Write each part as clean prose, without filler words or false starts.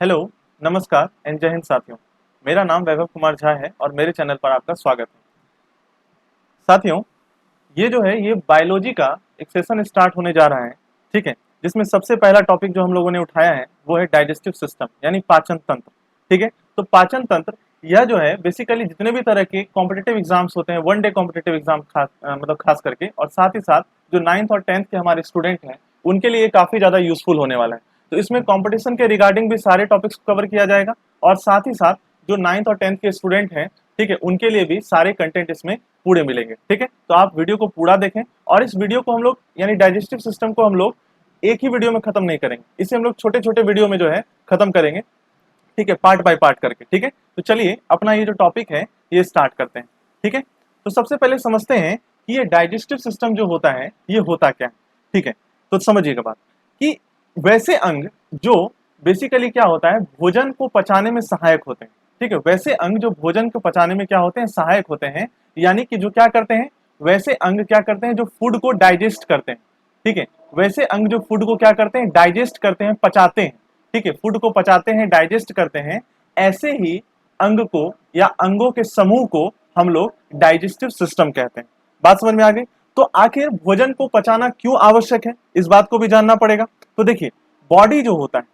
Hello, नमस्कार and जय हिंद साथियों। मेरा नाम वैभव कुमार झा है और मेरे चैनल पर आपका स्वागत है। साथियों, ये जो है ये बायोलॉजी का एक सेशन स्टार्ट होने जा रहा है, ठीक है, जिसमें सबसे पहला टॉपिक जो हम लोगों ने उठाया है वो है डाइजेस्टिव सिस्टम यानी पाचन तंत्र। ठीक है, तो पाचन तंत्र यह जो है बेसिकली जितने भी तरह के कॉम्पिटिटिव एग्जाम्स होते हैं, वन डे कॉम्पिटिटिव एग्जाम खास करके, और साथ ही साथ जो 9th और 10th के हमारे स्टूडेंट हैं उनके लिए काफी ज्यादा यूजफुल होने वाला है। तो इसमें कंपटीशन के रिगार्डिंग भी सारे टॉपिक्स कवर किया जाएगा और साथ ही साथ जो 9th और 10th के स्टूडेंट हैं, ठीक है, उनके लिए भी सारे कंटेंट इसमें पूरे मिलेंगे। ठीक है, तो आप वीडियो को पूरा देखें और इस वीडियो को हम लोग यानी डाइजेस्टिव सिस्टम को हम लोग एक ही वीडियो में खत्म नहीं करेंगे, इसे हम लोग छोटे छोटे वीडियो में जो है खत्म करेंगे, ठीक है, पार्ट बाय पार्ट करके। ठीक है, तो चलिए अपना ये जो टॉपिक है ये स्टार्ट करते हैं। ठीक है, तो सबसे पहले समझते हैं कि ये डाइजेस्टिव सिस्टम जो होता है ये होता क्या है। ठीक है, तो समझिएगा बात कि वैसे अंग जो बेसिकली क्या होता है भोजन को पचाने में सहायक होते हैं। ठीक है, वैसे अंग जो भोजन को पचाने में क्या होते हैं, सहायक होते हैं, यानी कि जो क्या करते हैं, वैसे अंग क्या करते हैं जो फूड को डाइजेस्ट करते हैं। ठीक है, वैसे अंग जो फूड को क्या करते हैं, डाइजेस्ट करते हैं, पचाते हैं। ठीक है, फूड को पचाते हैं, डाइजेस्ट करते हैं। ऐसे ही अंग को या अंगों के समूह को हम लोग डाइजेस्टिव सिस्टम कहते हैं। बात समझ में आ गई? तो आखिर भोजन को पचाना क्यों आवश्यक है, इस बात को भी जानना पड़ेगा। तो देखिए, बॉडी जो होता है,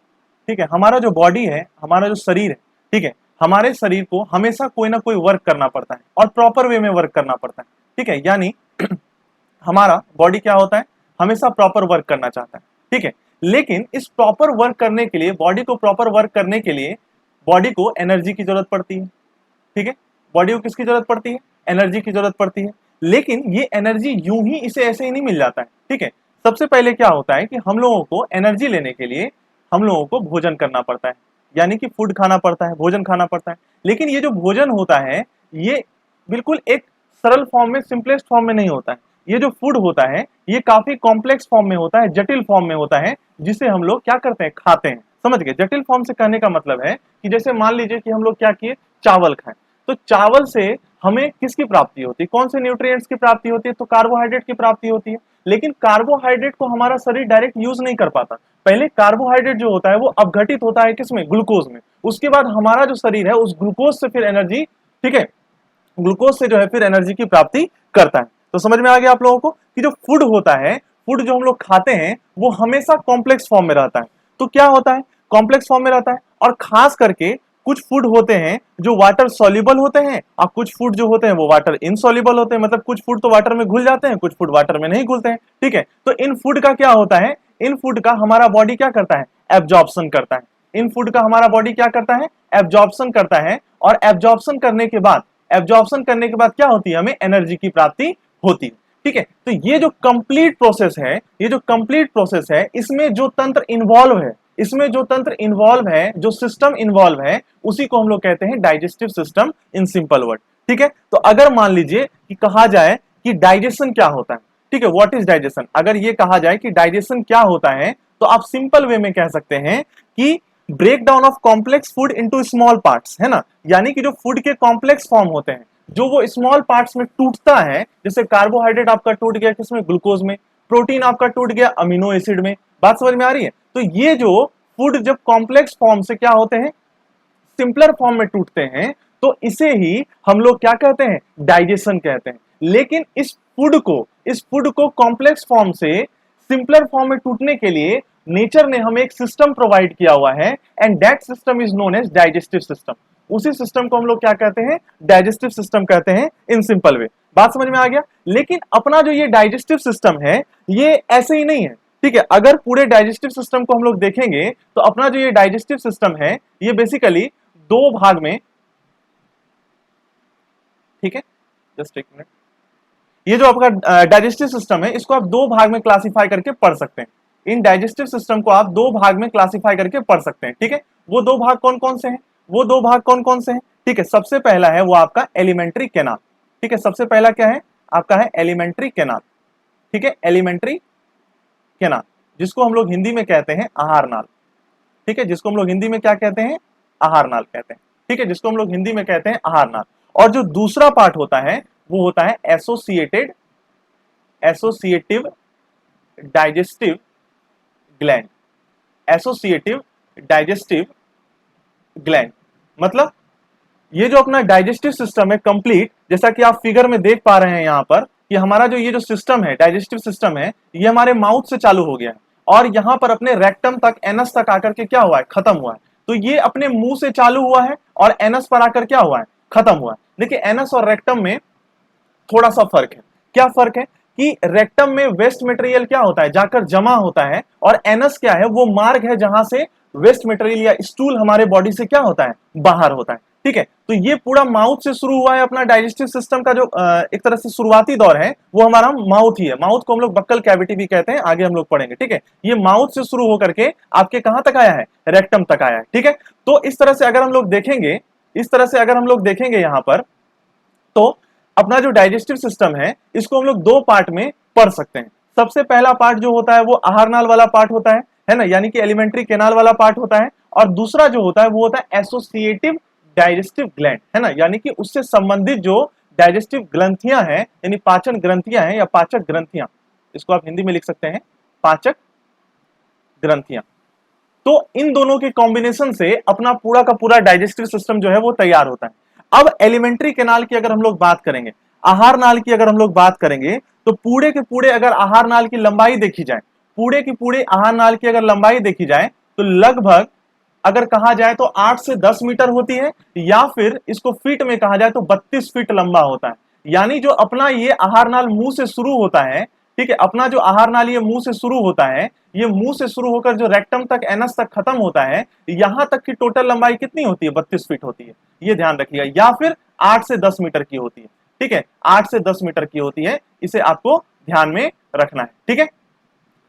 ठीक है, हमारा जो बॉडी है, हमारा जो शरीर है, ठीक है, हमारे शरीर को हमेशा कोई ना कोई वर्क करना पड़ता है और प्रॉपर वे में वर्क करना पड़ता है। ठीक है, यानी हमारा बॉडी क्या होता है, हमेशा प्रॉपर वर्क करना चाहता है। ठीक है, लेकिन इस प्रॉपर वर्क करने के लिए, बॉडी को प्रॉपर वर्क करने के लिए बॉडी को एनर्जी की जरूरत पड़ती है। ठीक है, बॉडी को किसकी जरूरत पड़ती है, एनर्जी की जरूरत पड़ती है। लेकिन ये एनर्जी यूं ही इसे ऐसे ही नहीं मिल जाता है। ठीक है, सबसे पहले क्या होता है कि हम लोगों को एनर्जी लेने के लिए हम लोगों को भोजन करना पड़ता है, यानी कि फूड खाना पड़ता है, भोजन खाना पड़ता है। लेकिन ये जो भोजन होता है ये बिल्कुल एक सरल फॉर्म में, सिंपलेस्ट फॉर्म में नहीं होता है। ये जो फूड होता है ये काफी कॉम्प्लेक्स फॉर्म में होता है, जटिल फॉर्म में होता है, जिसे हम लोग क्या करते हैं, खाते हैं। समझ गए? जटिल फॉर्म से कहने का मतलब है कि जैसे मान लीजिए कि हम लोग क्या किए, चावल खाएं, तो चावल से हमें किसकी प्राप्ति होती है, कौन से न्यूट्रिएंट्स की प्राप्ति होती है, तो कार्बोहाइड्रेट की प्राप्ति होती है। लेकिन कार्बोहाइड्रेट को हमारा शरीर डायरेक्ट यूज नहीं कर पाता। पहले कार्बोहाइड्रेट जो होता है वो अपघटित होता है किसमें, ग्लूकोज में। उसके बाद हमारा जो शरीर है उस ग्लूकोज से फिर एनर्जी, ठीक है, ग्लूकोज से जो है फिर एनर्जी की प्राप्ति करता है। तो समझ में आ गया आप लोगों को कि जो फूड होता है, फूड जो हम लोग खाते हैं वो हमेशा कॉम्प्लेक्स फॉर्म में रहता है। तो क्या होता है, कॉम्प्लेक्स फॉर्म में रहता है, और खास करके कुछ फूड होते हैं जो वाटर सॉल्युबल होते हैं और कुछ फूड जो होते हैं वो वाटर इनसॉल्युबल होते हैं। मतलब कुछ फूड तो वाटर में घुल जाते हैं, कुछ फूड वाटर में नहीं घुलते हैं। ठीक है, तो इन फूड का क्या होता है, इन फूड का हमारा बॉडी क्या करता है, एब्जॉर्प्शन करता है। इन फूड का हमारा बॉडी क्या करता है, एब्जॉर्प्शन करता है। और एब्जॉर्प्शन करने के बाद, एब्जॉर्प्शन करने के बाद क्या होती है, हमें एनर्जी की प्राप्ति होती है। ठीक है, तो ये जो कंप्लीट प्रोसेस है, ये जो कंप्लीट प्रोसेस है, इसमें जो तंत्र इन्वॉल्व है, इसमें जो तंत्र इन्वॉल्व है, जो सिस्टम इन्वॉल्व है, उसी को हम लोग कहते हैं digestive system in simple word. ठीक है, तो अगर मान लीजिए कि कहा जाए कि डाइजेशन क्या होता है, ठीक है, व्हाट इज डाइजेशन, अगर ये कहा जाए कि डाइजेशन क्या होता है, तो आप सिंपल वे में कह सकते हैं कि break down of complex food into small parts, है ना। यानी कि जो फूड के कॉम्प्लेक्स फॉर्म होते हैं, जो वो स्मॉल पार्ट्स में टूटता है, जैसे कार्बोहाइड्रेट आपका टूट गया किसमें, ग्लूकोज में, प्रोटीन आपका टूट गया अमीनो एसिड में। बात समझ में आ रही है? तो ये जो फूड जब कॉम्प्लेक्स फॉर्म से क्या होते हैं, सिंपलर फॉर्म में टूटते हैं, तो इसे ही हम लोग क्या कहते हैं, डाइजेशन कहते हैं। लेकिन इस फूड को कॉम्प्लेक्स फॉर्म से सिंपलर फॉर्म में टूटने के लिए नेचर ने हमें एक सिस्टम प्रोवाइड किया हुआ है, and that system is known as digestive system. उसी सिस्टम को हम लोग क्या कहते हैं, डाइजेस्टिव सिस्टम कहते हैं इन सिंपल वे। बात समझ में आ गया? लेकिन अपना जो ये डाइजेस्टिव सिस्टम है ये ऐसे ही नहीं है। ठीक है, अगर पूरे डाइजेस्टिव सिस्टम को हम लोग देखेंगे तो अपना जो ये डाइजेस्टिव सिस्टम है ये बेसिकली दो भाग में, ठीक है, जस्ट एक मिनट, ये जो आपका डाइजेस्टिव सिस्टम है इसको आप दो भाग में क्लासिफाई करके पढ़ सकते हैं। इन डाइजेस्टिव सिस्टम को आप दो भाग में क्लासिफाई करके पढ़ सकते हैं। ठीक है, वो दो भाग कौन कौन से हैं, वो दो भाग कौन कौन से हैं? ठीक है, सबसे पहला है वो आपका एलिमेंट्री कैनाल। ठीक है, सबसे पहला क्या है आपका, है एलिमेंट्री कैनाल। ठीक है, एलिमेंट्री कैनाल, जिसको हम लोग हिंदी में कहते हैं आहार नाल। ठीक है, जिसको हम लोग हिंदी में क्या कहते हैं, आहार नाल कहते हैं। ठीक है, जिसको हम लोग हिंदी में कहते हैं आहार नाल। और जो दूसरा पार्ट होता है वो होता है associative digestive gland. Associative digestive gland. मतलब ये जो अपना डाइजेस्टिव सिस्टम है कंप्लीट, जैसा कि आप फिगर में देख पा रहे हैं यहाँ पर कि हमारा जो ये जो सिस्टम है, डाइजेस्टिव सिस्टम है, ये हमारे माउथ से चालू हो गया है और यहाँ पर अपने रेक्टम तक, एनस तक आकर के क्या हुआ है, खत्म हुआ है। तो ये अपने मुंह से चालू हुआ है और एनस पर आकर क्या हुआ है, खत्म हुआ है। देखिए एनस और रेक्टम में थोड़ा सा फर्क है। क्या फर्क है कि रेक्टम में वेस्ट मटेरियल क्या होता है, जाकर जमा होता है, और एनस क्या है, वो मार्ग है जहां से वेस्ट मटेरियल या स्टूल हमारे बॉडी से क्या होता है, बाहर होता है। ठीक है, तो ये पूरा माउथ से शुरू हुआ है अपना डाइजेस्टिव सिस्टम का जो एक तरह से शुरुआती दौर है, वो हमारा माउथ ही है। माउथ को हम लोग बक्कल कैविटी भी कहते हैं, आगे हम लोग पढ़ेंगे। ठीक है, ये माउथ से शुरू होकर के आपके कहां तक आया है, रेक्टम तक आया है। ठीक है, तो इस तरह से अगर हम लोग देखेंगे, इस तरह से अगर हम लोग देखेंगे यहां पर, तो अपना जो डाइजेस्टिव सिस्टम है इसको हम लोग दो पार्ट में पढ़ सकते हैं। सबसे पहला पार्ट जो होता है वो आहार नाल वाला पार्ट होता है ना, यानी कि एलिमेंट्री कैनाल वाला पार्ट होता है। और दूसरा जो होता है वो होता है एसोसिएटिव डाइजेस्टिव ग्लैंड, है ना, यानी कि उससे संबंधित जो डाइजेस्टिव ग्रंथियां हैं, यानी पाचन ग्रंथियां हैं या पाचक ग्रंथियां, इसको आप हिंदी में लिख सकते हैं पाचक ग्रंथियां। तो इन दोनों के कॉम्बिनेशन से अपना पूरा का पूरा डाइजेस्टिव सिस्टम जो है वो तैयार होता है। अब एलिमेंट्री कैनाल की अगर हम लोग बात करेंगे, आहार नाल की अगर हम लोग बात करेंगे, तो पूरे के पूरे अगर आहार नाल की लंबाई देखी जाए, पूरे की पूरे आहार नाल की अगर लंबाई देखी जाए तो लगभग अगर कहा जाए तो 8 से 10 मीटर होती है, या फिर इसको फीट में कहा जाए तो 32 फीट लंबा होता है। यानी जो अपना ये आहार नाल मुंह से शुरू होता है, ठीक है, अपना जो आहार नाल ये मुंह से शुरू होता है, ये मुंह से शुरू होकर जो रेक्टम तक, एनस तक खत्म होता है, यहां तक की टोटल लंबाई कितनी होती है, 32 फीट होती है। ये ध्यान रखिएगा, या फिर 8 से 10 मीटर की होती है। ठीक है, 8 से 10 मीटर की होती है, इसे आपको ध्यान में रखना है। ठीक है,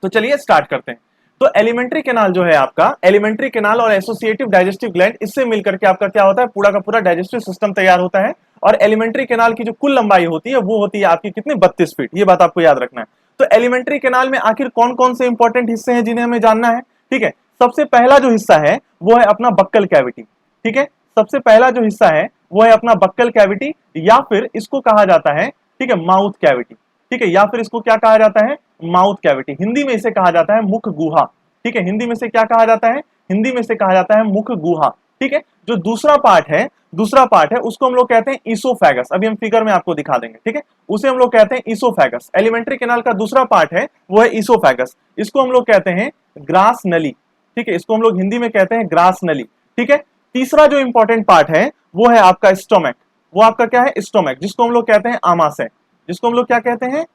तो चलिए स्टार्ट करते हैं। तो एलिमेंट्री कैनाल जो है आपका, एलिमेंट्री कैनाल और एसोसिएटिव डाइजेस्टिव ग्लैंड, इससे मिलकर के आपका क्या होता है, पूरा का पूरा डाइजेस्टिव सिस्टम तैयार होता है। और एलिमेंट्री कैनाल की जो कुल लंबाई होती है वो होती है आपकी कितनी, 32 फीट। ये बात आपको याद रखना है। तो एलिमेंट्री कैनाल में आखिर कौन कौन से इंपॉर्टेंट हिस्से हैं जिन्हें हमें जानना है। ठीक है, सबसे पहला जो हिस्सा है वो है अपना बक्कल कैविटी। ठीक है, सबसे पहला जो हिस्सा है वो है अपना बक्कल कैविटी, या फिर इसको कहा जाता है, ठीक है, माउथ कैविटी। ठीक है, या फिर इसको क्या कहा जाता है, माउथ कैविटी। हिंदी में इसे कहा जाता है मुख गुहा। ठीक है, हिंदी में से क्या कहा जाता है, हिंदी में से कहा जाता है मुख गुहा। ठीक है, जो दूसरा पार्ट है, दूसरा पार्ट है उसको हम लोग कहते हैं ईसोफेगस। अभी हम फिगर में आपको दिखा देंगे। ठीक है, उसे हम लोग कहते हैं ईसोफेगस। एलिमेंट्री कैनाल का दूसरा पार्ट है वो है ईसोफेगस, इसको हम लोग कहते हैं ग्रास नली। ठीक है, इसको हम लोग हिंदी में कहते हैं ग्रास नली। ठीक है, तीसरा जो इंपॉर्टेंट पार्ट है वो है आपका स्टोमक। वो आपका क्या है, स्टोमक, जिसको हम लोग कहते हैं आमाशय, जिसको हम लोग क्या कहते हैं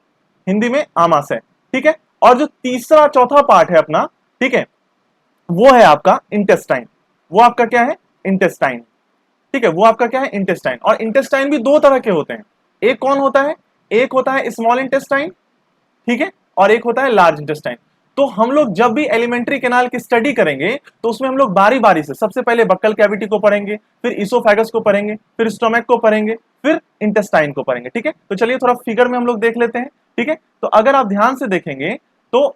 हिंदी में, आमाशय। ठीक है, और जो तीसरा चौथा पार्ट है अपना, ठीक है, वो है आपका इंटेस्टाइन। वो आपका क्या है, इंटेस्टाइन। ठीक है, वो आपका क्या है, इंटेस्टाइन। और इंटेस्टाइन भी दो तरह के होते हैं। एक कौन होता है, एक होता है स्मॉल इंटेस्टाइन, ठीक है, और एक होता है लार्ज इंटेस्टाइन। तो हम लोग जब भी एलिमेंट्री कैनाल की स्टडी करेंगे तो उसमें हम लोग बारी बारी से सबसे पहले बक्कल कैविटी को पढ़ेंगे, फिर इसोफेगस को पढ़ेंगे, फिर स्टोमक को पढ़ेंगे, फिर इंटेस्टाइन को पढ़ेंगे। ठीक है, तो चलिए थोड़ा फिगर में हम लोग देख लेते हैं। ठीक है, तो अगर आप ध्यान से देखेंगे तो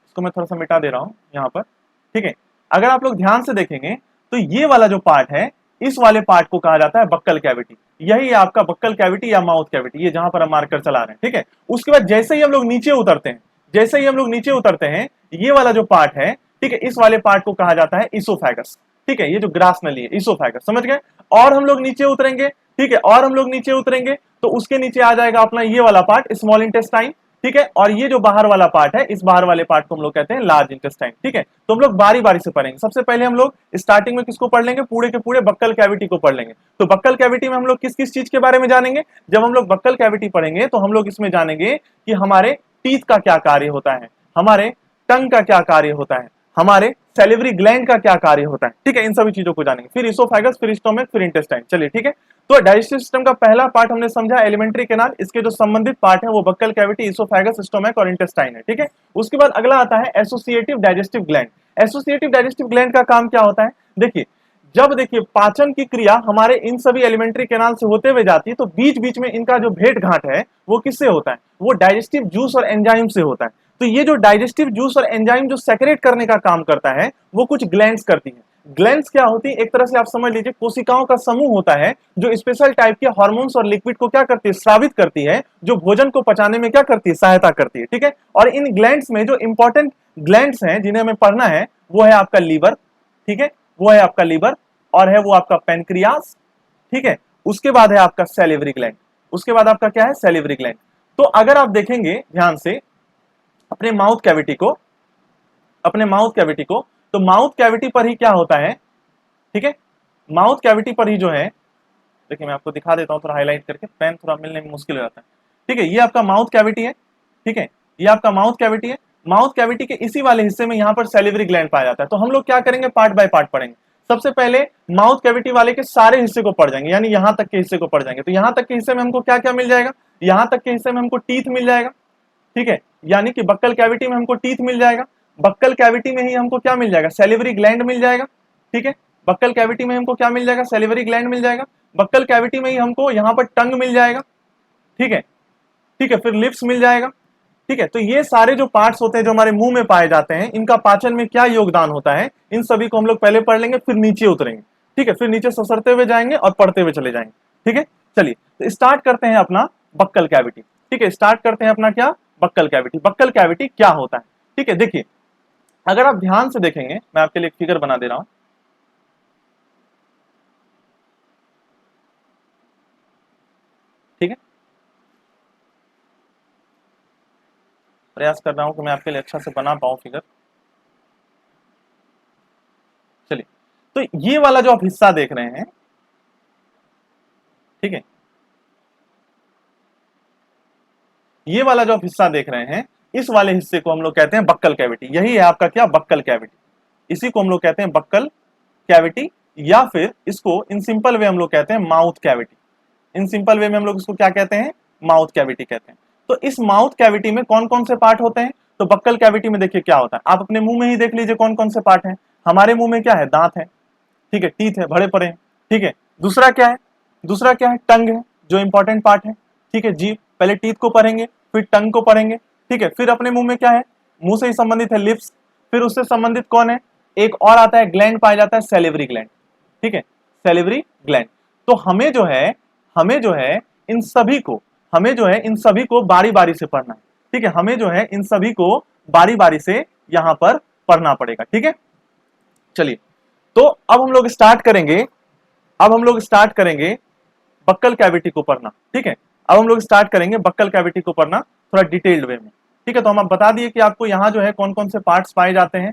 इसको मैं थोड़ा सा मिटा दे रहा हूं यहां पर। ठीक है, अगर आप लोग ध्यान से देखेंगे तो ये वाला जो पार्ट है, इस वाले पार्ट को कहा जाता है बक्कल कैविटी। यही है आपका बक्कल कैविटी या माउथ कैविटी, ये जहां पर हम मार्कर चला रहे हैं। ठीक है, उसके बाद जैसे ही हम लोग नीचे उतरते हैं, जैसे ही हम लोग नीचे उतरते हैं, ये वाला जो पार्ट है, ठीक है, इस वाले पार्ट को कहा जाता है इसोफेगस। ठीक है, ये जो ग्रास नली है, इसोफेगस, समझ गए। और हम लोग नीचे उतरेंगे, ठीक है, और हम लोग नीचे उतरेंगे तो उसके नीचे आ जाएगा अपना ये वाला पार्ट, स्मॉल इंटेस्टाइन। ठीक है, और ये जो बाहर वाला पार्ट है, इस बाहर वाले पार्ट को हम लोग कहते हैं लार्ज इंटेस्टाइन। ठीक है, तो हम लोग बारी बारी से पढ़ेंगे। सबसे पहले हम लोग स्टार्टिंग में किसको पढ़ लेंगे, पूरे के पूरे बक्कल कैविटी को पढ़ लेंगे। तो बक्कल कैविटी में हम लोग किस किस चीज के बारे में जानेंगे, जब हम लोग बक्कल कैविटी पढ़ेंगे तो हम लोग इसमें जानेंगे कि हमारे टीथ का क्या कार्य होता है, हमारे टंग का क्या कार्य होता है, हमारे सैलिवरी ग्लैंड का क्या कार्य होता है। ठीक है, इन सभी चीजों को जानेंगे। फिर इसोफेगस, फिर स्टोमक, फिर इंटेस्टाइन। चलिए ठीक है, तो डाइजेस्टिव सिस्टम का पहला पार्ट हमने समझा एलिमेंट्री कैनाल, इसके जो संबंधित पार्ट है वो बक्कल कैविटी, इसोफेगस, स्टोमक और इंटेस्टाइन है। ठीक है, उसके बाद अगला आता है associative digestive gland. Associative digestive gland का काम क्या होता है, देखिए जब देखिए पाचन की क्रिया हमारे इन सभी एलिमेंट्री कैनाल से होते हुए जाती है तो बीच बीच में इनका जो भेंट घाट है वो किससे होता है, वो डाइजेस्टिव जूस और एंजाइम से होता है। तो ये जो डाइजेस्टिव जूस और एंजाइम जो सेक्रेट करने का काम करता है वो कुछ ग्लैंड्स करती है। ग्लैंड्स क्या होती है, एक तरह से आप समझ लीजिए कोशिकाओं का समूह होता है जो स्पेशल टाइप के हार्मोन्स और लिक्विड को क्या करती है, स्रावित करती है, जो भोजन को पचाने में क्या करती है, सहायता करती है। ठीक है, और इन ग्लैंड्स में जो इंपॉर्टेंट ग्लैंड्स हैं जिन्हें हमें पढ़ना है वो है आपका लीवर। ठीक है, वो है आपका लीवर, और है वो आपका पेनक्रियास, ठीक है। उसके बाद है आपका सैलिवरी ग्लैंड, उसके बाद आपका क्या है, सैलिवरी ग्लैंड। तो अगर आप देखेंगे ध्यान से अपने माउथ कैविटी को, अपने माउथ कैविटी को, तो माउथ कैविटी पर ही क्या होता है, ठीक है, माउथ कैविटी पर ही जो है, देखिए मैं आपको दिखा देता हूं थोड़ा हाईलाइट करके, पेन थोड़ा मिलने में मुश्किल हो जाता है, ठीक है। ये आपका माउथ कैविटी है, ठीक है, ये आपका माउथ कैविटी है। माउथ कैविटी के इसी वाले हिस्से में यहां पर सैलिवरी ग्लैंड पाया जाता है। तो हम लोग क्या करेंगे, पार्ट बाय पार्ट पढ़ेंगे। सबसे पहले माउथ कैविटी वाले के सारे हिस्से को पढ़ जाएंगे, यानी यहां तक के हिस्से को पढ़ जाएंगे। तो यहां तक के हिस्से में हमको क्या क्या मिल जाएगा, यहां तक के हिस्से में हमको टीथ मिल जाएगा, ठीक है, यानी कि बक्कल कैविटी में हमको टीथ मिल जाएगा। बक्कल कैविटी में ही हमको क्या मिल जाएगा, सैलिवरी ग्लैंड मिल जाएगा, ठीक है। बक्कल कैविटी में हमको क्या मिल जाएगा, सैलिवरी ग्लैंड मिल जाएगा। बक्कल कैविटी में ही हमको यहाँ पर टंग मिल जाएगा, ठीक है, ठीक है, फिर लिप्स मिल जाएगा, ठीक है। तो ये सारे जो पार्ट्स होते हैं जो हमारे मुंह में पाए जाते हैं, इनका पाचन में क्या योगदान होता है, इन सभी को हम लोग पहले पढ़ लेंगे, फिर नीचे उतरेंगे, ठीक है, फिर नीचे ससरते हुए जाएंगे और पढ़ते हुए चले जाएंगे, ठीक है। चलिए तो स्टार्ट करते हैं अपना बक्कल कैविटी, ठीक है, स्टार्ट करते हैं अपना क्या, बक्कल कैविटी। बक्कल कैविटी क्या होता है, ठीक है। देखिए अगर आप ध्यान से देखेंगे, मैं आपके लिए एक फिगर बना दे रहा हूं, ठीक है, प्रयास कर रहा हूं कि मैं आपके लिए अच्छा से बना पाऊं फिगर। चलिए तो ये वाला जो आप हिस्सा देख रहे हैं, ठीक है, ये वाला जो आप हिस्सा देख रहे हैं, इस वाले हिस्से को हम लोग कहते हैं बक्कल कैविटी। यही है आपका क्या, बक्कल कैविटी। इसी को हम लोग कहते हैं बक्कल कैविटी, या फिर इसको इन सिंपल वे हम लोग कहते हैं mouth cavity. In simple way में हम लोग इसको क्या कहते हैं, माउथ कैविटी कहते हैं। तो इस माउथ कैविटी में कौन कौन से पार्ट होते हैं, तो बक्कल कैविटी में देखिए क्या होता है, आप अपने मुंह में ही देख लीजिए कौन कौन से पार्ट हैं। हमारे मुंह में क्या है, दांत है, ठीक है, टीथ है, बड़े पड़े हैं, ठीक है। दूसरा क्या है, दूसरा क्या है, टंग है, जो इंपॉर्टेंट पार्ट है, ठीक है, जीभ। पहले टीथ को पढ़ेंगे, फिर टंग को पढ़ेंगे, ठीक है। फिर अपने मुंह में क्या है, मुंह से ही संबंधित है लिप्स, फिर उससे संबंधित कौन है, एक और आता है ग्लैंड पाया जाता है, सैलिवरी ग्लैंड, ठीक है, सैलिवरी ग्लैंड। तो हमें जो है, हमें जो है इन सभी को, हमें जो है इन सभी को बारी बारी से पढ़ना है, ठीक है, हमें जो है इन सभी को बारी बारी से यहां पर पढ़ना पड़ेगा, ठीक है। चलिए तो अब हम लोग स्टार्ट करेंगे, अब हम लोग स्टार्ट करेंगे बक्कल कैविटी को पढ़ना, ठीक है। अब हम लोग स्टार्ट करेंगे बक्कल कैविटी को पढ़ना थोड़ा डिटेल्ड वे में, ठीक है। तो हम अब बता दिए कि आपको यहाँ जो है कौन कौन से पार्ट्स पाए जाते हैं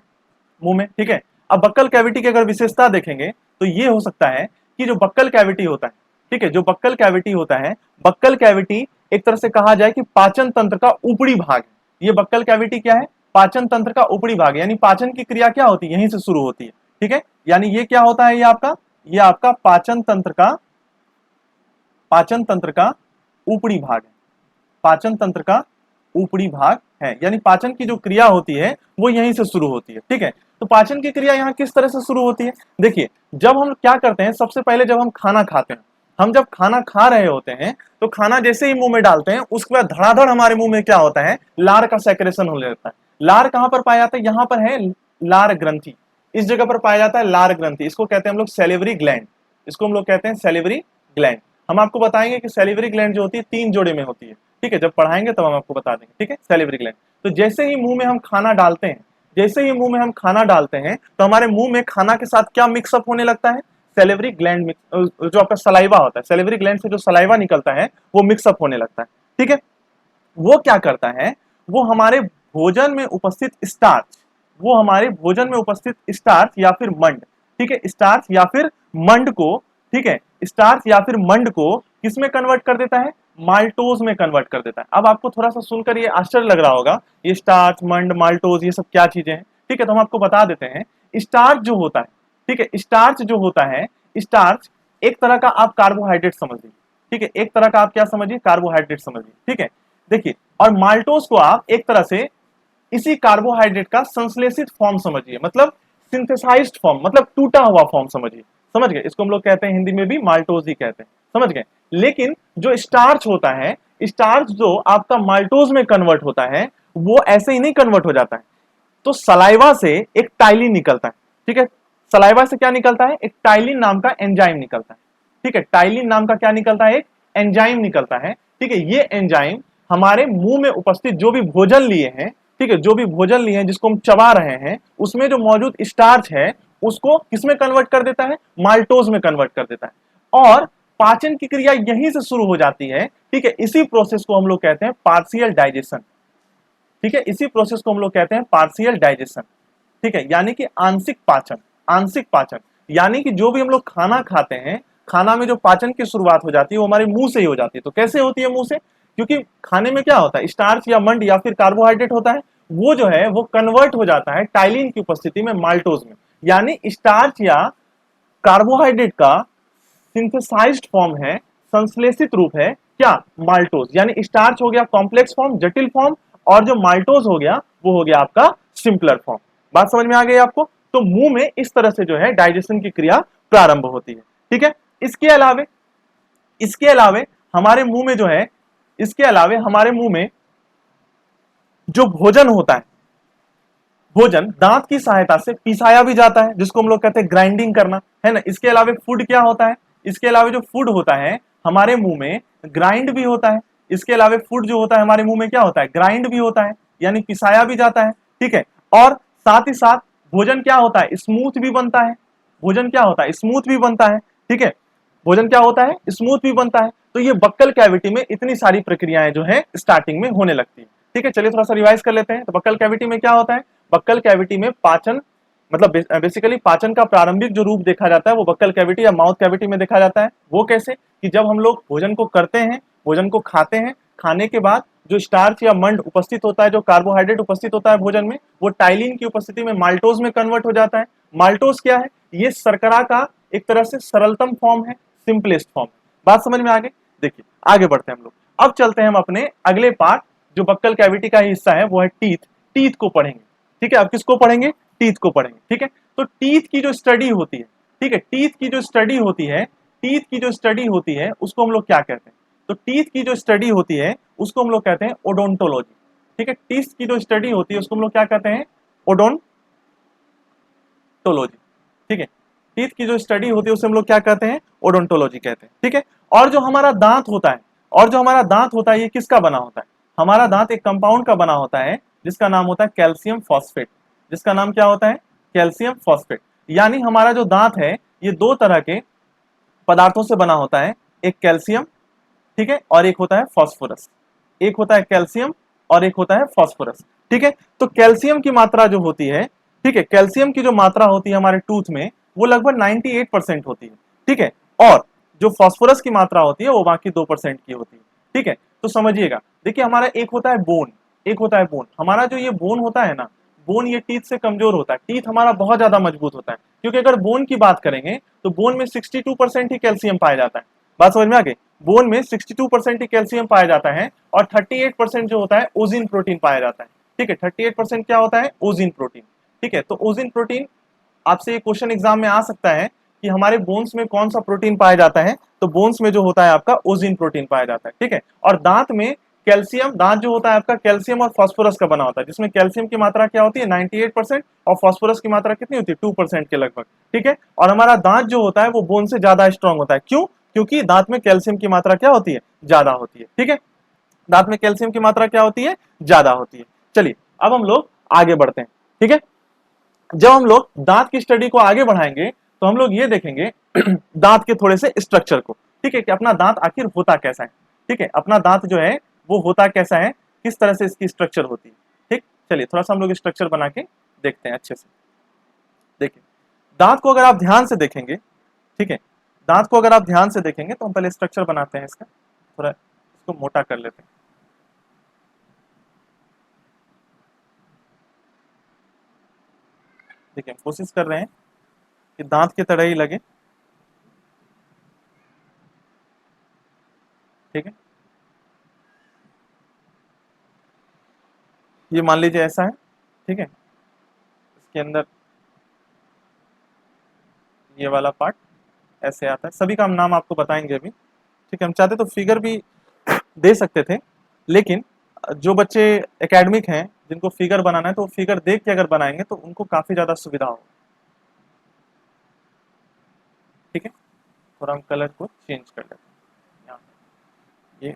मुंह में, ठीक है। अब बक्कल कैविटी की अगर विशेषता देखेंगे तो ये हो सकता है कि जो बक्कल कैविटी होता है, ठीक है, जो बक्कल कैविटी होता है, बक्कल कैविटी एक तरह से कहा जाए कि पाचन तंत्र का ऊपरी भाग है। ये बक्कल कैविटी क्या है, पाचन तंत्र का ऊपरी भाग है, यानी पाचन की क्रिया क्या होती है, यहीं से शुरू होती है, ठीक है। यानी ये क्या होता है, ये आपका पाचन तंत्र का, पाचन तंत्र का ऊपरी भाग है, पाचन तंत्र का ऊपरी भाग है, यानी पाचन की जो क्रिया होती है वो यहीं से शुरू होती है, ठीक है। तो पाचन की क्रिया यहाँ किस तरह से शुरू होती है, देखिए जब हम क्या करते हैं, सबसे पहले जब हम खाना खाते हैं, हम जब खाना खा रहे होते हैं तो खाना जैसे ही मुंह में डालते हैं उसके बाद धड़ाधड़ हमारे मुंह में क्या होता है, लार का सेक्रेशन हो जाता है। लार कहां पर पाया जाता है, यहां पर है लार ग्रंथि, इस जगह पर पाया जाता है लार ग्रंथि, इसको कहते हैं हम लोग सैलिवरी ग्लैंड, इसको हम लोग कहते हैं सैलिवरी ग्लैंड। हम आपको बताएंगे कि सैलिवरी ग्लैंड जो होती है 3 जोड़े में होती है, ठीक है, जब पढ़ाएंगे तब हम आपको बता देंगे, ठीक है, सैलिवरी ग्लैंड। तो जैसे ही मुंह में हम खाना डालते हैं, जैसे ही मुंह में हम खाना डालते हैं तो हमारे मुंह में खाना के साथ क्या मिक्सअप होने लगता है, सैलिवरी ग्लैंड, जो आपका सलाइवा होता है, सैलिवरी ग्लैंड से जो सलाइवा निकलता है वो मिक्सअप होने लगता है, ठीक है। वो क्या करता है, वो हमारे भोजन में उपस्थित स्टार्च, वो हमारे भोजन में उपस्थित स्टार्च या फिर मंड, ठीक है, स्टार्च या फिर मंड को, ठीक है, स्टार्च या फिर मंड को किसमें कन्वर्ट कर देता है, माल्टोज में कन्वर्ट कर देता है। अब आपको थोड़ा सा सुनकर ये आश्चर्य लग रहा होगा, ये स्टार्च, मंड, माल्टोज ये सब क्या चीजें हैं, ठीक है। तो हम आपको बता देते हैं, स्टार्च जो होता है, ठीक है, स्टार्च जो होता है, स्टार्च एक तरह का आप कार्बोहाइड्रेट समझिए, ठीक है, एक तरह का आप क्या समझिए, कार्बोहाइड्रेट समझिए, ठीक है। देखिए और माल्टोज को आप एक तरह से इसी कार्बोहाइड्रेट का संश्लेषित फॉर्म समझिए, मतलब सिंथेसाइज्ड फॉर्म, मतलब टूटा हुआ फॉर्म समझिए, समझ गए, इसको हम लोग कहते हैं हिंदी में भी माल्टोज ही कहते हैं, समझ गए। लेकिन जो स्टार्च होता है, स्टार्च जो आपका माल्टोज में कन्वर्ट होता है वो ऐसे ही नहीं कन्वर्ट हो जाता है, तो सलाइवा से एक टाइलिन निकलता है, ठीक है, सलाइवा से क्या निकलता है, एक टाइलिन नाम का एंजाइम निकलता है, ठीक है, टाइलिन नाम का क्या निकलता है, एक एंजाइम निकलता है, ठीक है। ये एंजाइम हमारे मुंह में उपस्थित जो भी भोजन लिए हैं, ठीक है, जो भी भोजन लिए हैं जिसको हम चबा रहे हैं, उसमें जो मौजूद स्टार्च है उसको किसमें कन्वर्ट कर देता है, माल्टोज में कन्वर्ट कर देता है। और पाचन की क्रिया यहीं से शुरू हो जाती है, ठीक है। इसी प्रोसेस को हम लोग कहते हैं पार्शियल डाइजेशन, ठीक है। इसी प्रोसेस को हम लोग कहते हैं पार्शियल डाइजेशन, ठीक है, यानी कि आंशिक पाचन। आंशिक पाचन यानी कि जो भी हम लोग खाना खाते हैं, खाना में जो पाचन की शुरुआत हो जाती है वो हमारे मुंह से ही हो जाती है। तो कैसे होती है मुंह से, क्योंकि खाने में क्या होता है, स्टार्च या मंड या फिर कार्बोहाइड्रेट होता है, वो जो है वो कन्वर्ट हो जाता है टाइलिन की उपस्थिति में माल्टोज में, यानी स्टार्च या कार्बोहाइड्रेट का सिंथेसाइज्ड फॉर्म है, संश्लेषित रूप है क्या, माल्टोज। यानी स्टार्च हो गया कॉम्प्लेक्स फॉर्म, जटिल फॉर्म, और जो माल्टोज हो गया वो हो गया आपका सिंपलर फॉर्म। बात समझ में आ गई आपको। तो मुंह में इस तरह से जो है डाइजेशन की क्रिया प्रारंभ होती है, ठीक है। इसके अलावे हमारे मुंह में जो है, इसके अलावे हमारे मुंह में जो भोजन होता है, भोजन दांत की सहायता से पिसाया भी जाता है, जिसको हम लोग कहते हैं ग्राइंडिंग करना, है ना। इसके अलावा फूड क्या होता है, इसके अलावा जो फूड होता है हमारे मुंह में ग्राइंड भी होता है। इसके अलावा फूड जो होता है हमारे मुंह में क्या होता है, ग्राइंड भी होता है, यानी पिसाया भी जाता है, ठीक है। और साथ ही साथ भोजन क्या होता है, स्मूथ भी बनता है। भोजन क्या होता है, स्मूथ भी बनता है, ठीक है। भोजन क्या होता है, स्मूथ भी बनता है। तो ये बक्कल कैविटी में इतनी सारी प्रक्रियाएं जो है स्टार्टिंग में होने लगती है, ठीक है। चलिए थोड़ा सा रिवाइज कर लेते हैं। तो बक्कल कैविटी में क्या होता है, बक्कल कैविटी में पाचन, मतलब बेसिकली पाचन का प्रारंभिक जो रूप देखा जाता है वो बक्कल कैविटी या माउथ कैविटी में देखा जाता है। वो कैसे, कि जब हम लोग भोजन को करते हैं, भोजन को खाते हैं, खाने के बाद जो स्टार्च या मंड उपस्थित होता है, जो कार्बोहाइड्रेट उपस्थित होता है भोजन में, वो टाइलिन की उपस्थिति में माल्टोज में कन्वर्ट हो जाता है। माल्टोज क्या है, ये शर्करा का एक तरह से सरलतम फॉर्म है, सिंपलेस्ट फॉर्म। बात समझ में आ गई। देखिए आगे बढ़ते हैं हम लोग। अब चलते हैं हम अपने अगले पार्ट, जो बक्कल कैविटी का ही हिस्सा है, वो है टीथ। टीथ को पढ़ेंगे, ठीक है। अब किसको पढ़ेंगे, टीथ को पढ़ेंगे, ठीक है। तो टीथ की जो स्टडी होती है, ठीक है, टीथ की जो स्टडी होती है, टीथ की जो स्टडी होती है उसको हम लोग क्या कहते हैं, तो टीथ की जो स्टडी होती है उसको हम लोग कहते हैं ओडोंटोलॉजी, ठीक है। टीथ की जो स्टडी होती है उसको हम लोग क्या कहते हैं, ओडोंटोलॉजी, ठीक है। टीथ की जो स्टडी होती है उसे हम लोग क्या कहते हैं, ओडोंटोलॉजी कहते हैं, ठीक है। और जो हमारा दांत होता है, और जो हमारा दांत होता है ये किसका बना होता है, हमारा दांत एक कंपाउंड का बना होता है जिसका नाम होता है कैल्शियम फॉस्फेट। जिसका नाम क्या होता है, कैल्शियम फॉस्फेट। यानी हमारा जो दांत है ये दो तरह के पदार्थों से बना होता है, एक कैल्शियम, ठीक है, और एक होता है फॉस्फोरस। एक होता है कैल्शियम और एक होता है फॉस्फोरस, ठीक है। तो कैल्शियम की मात्रा जो होती है, ठीक है, कैल्शियम की जो मात्रा होती है हमारे टूथ में वो लगभग 98% होती है, ठीक है। और जो फॉस्फोरस की मात्रा होती है वो बाकी 2% की होती है, ठीक है। तो समझिएगा, देखिए हमारा एक होता है बोन, एक होता है बोन। हमारा जो ये बोन होता है ना, बोन ये टीथ से कमजोर होता है, टीथ हमारा बहुत ज्यादा मजबूत होता है, क्योंकि अगर बोन की बात करेंगे तो बोन में 62% ही कैल्शियम पाया जाता है। बात समझ में आ गई। बोन में 62% ही कैल्शियम पाया जाता है और 38% जो होता है ओजिन प्रोटीन पाया जाता है, ठीक है। 38% क्या होता है, ओजिन प्रोटीन, ठीक है। तो ओजिन प्रोटीन, आपसे ये क्वेश्चन एग्जाम में आ सकता है कि हमारे बोन्स में कौन सा प्रोटीन पाया जाता है, तो बोन्स में जो होता है आपका ओजिन प्रोटीन पाया जाता है, ठीक है। और दांत में कैल्शियम, दांत जो होता है आपका कैल्शियम और फास्फोरस का बना होता है, जिसमें कैल्शियम की मात्रा क्या होती है 98% और फास्फोरस की मात्रा कितनी होती है 2% के लगभग, ठीक है। और हमारा दांत जो होता है वो बोन से ज्यादा स्ट्रांग होता है, क्यों, क्योंकि दांत में कैल्शियम की मात्रा क्या होती है, ज्यादा होती है, ठीक है। दांत में कैल्शियम की मात्रा क्या होती है, ज्यादा होती है। चलिए अब हम लोग आगे बढ़ते हैं, ठीक है। जब हम लोग दांत की स्टडी को आगे बढ़ाएंगे तो हम लोग ये देखेंगे दांत के थोड़े से स्ट्रक्चर को, ठीक है, कि अपना दांत आखिर होता कैसा है, ठीक है। अपना दांत जो है वो होता कैसा है, किस तरह से इसकी स्ट्रक्चर होती है, ठीक। चलिए थोड़ा सा हम लोग स्ट्रक्चर बना के देखते हैं अच्छे से। देखिए दांत को अगर आप ध्यान से देखेंगे, ठीक है, दांत को अगर आप ध्यान से देखेंगे तो हम पहले स्ट्रक्चर बनाते हैं इसका, थोड़ा इसको मोटा कर लेते हैं। देखिए हम कोशिश कर रहे हैं कि दांत की तरह ही लगे, ठीक है। ये मान लीजिए ऐसा है, ठीक है। इसके अंदर ये वाला पार्ट ऐसे आता है, सभी का हम नाम आपको बताएंगे अभी, ठीक है। हम चाहते तो फिगर भी दे सकते थे, लेकिन जो बच्चे एकेडमिक हैं जिनको फिगर बनाना है तो वो फिगर देख के अगर बनाएंगे तो उनको काफी ज्यादा सुविधा हो, ठीक है। थोड़ा हम कलर को चेंज कर लेते हैं यहाँ, ये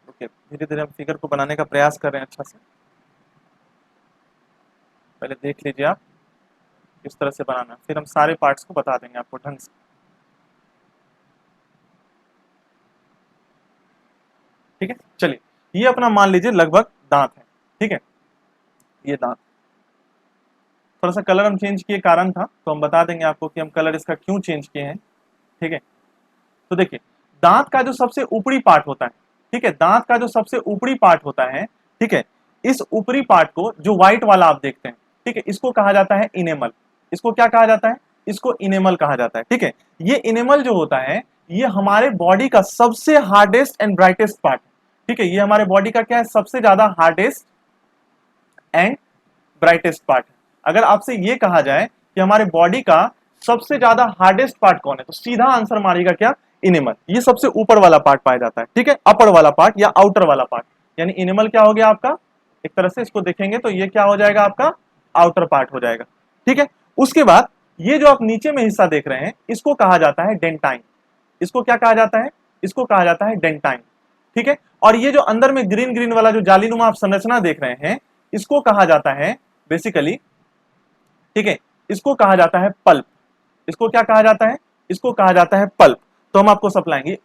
ओके। धीरे धीरे हम फिगर को बनाने का प्रयास कर रहे हैं अच्छा से। पहले देख लीजिए आप किस तरह से बनाना है, फिर हम सारे पार्ट्स को बता देंगे आपको ढंग से। ठीक है, चलिए, ये अपना मान लीजिए लगभग दांत है। ठीक है, ये दांत, थोड़ा सा कलर हम चेंज किए, कारण था, तो हम बता देंगे आपको कि हम कलर इसका क्यों चेंज किए हैं। ठीक है, तो देखिए, दांत का जो सबसे ऊपरी पार्ट होता है, ठीक है, दांत का जो सबसे ऊपरी पार्ट होता है, ठीक है, इस ऊपरी पार्ट को जो व्हाइट वाला आप देखते हैं, ठीक है, इसको कहा जाता है इनेमल। इसको क्या कहा जाता है? इसको इनेमल कहा जाता है। ठीक है, ये इनेमल जो होता है, ये हमारे बॉडी का सबसे हार्डेस्ट एंड ब्राइटेस्ट पार्ट है। ठीक है, ये हमारे बॉडी का क्या है? सबसे ज्यादा हार्डेस्ट एंड ब्राइटेस्ट पार्ट है। अगर आपसे ये कहा जाए कि हमारे बॉडी का सबसे ज्यादा हार्डेस्ट पार्ट कौन है, तो सीधा आंसर मारेगा क्या? इनेमल। ये सबसे ऊपर वाला पार्ट पाया जाता है। ठीक है, अपर वाला पार्ट या आउटर वाला पार्ट, यानी इनेमल क्या हो गया आपका? एक तरह से इसको देखेंगे तो ये क्या हो जाएगा आपका? आउटर पार्ट हो जाएगा। ठीक है, उसके बाद ये जो आप नीचे में हिस्सा देख रहे हैं, इसको कहा जाता है डेंटाइन। इसको क्या कहा जाता है? इसको कहा जाता है डेंटाइन। ठीक है, और ये जो अंदर में ग्रीन ग्रीन वाला जो जालीनुमा आप संरचना देख रहे हैं, इसको कहा जाता है बेसिकली, ठीक है, इसको कहा जाता है पल्प। इसको क्या कहा जाता है? इसको कहा जाता है पल्प। तो हम आपको सप्लाएंगे,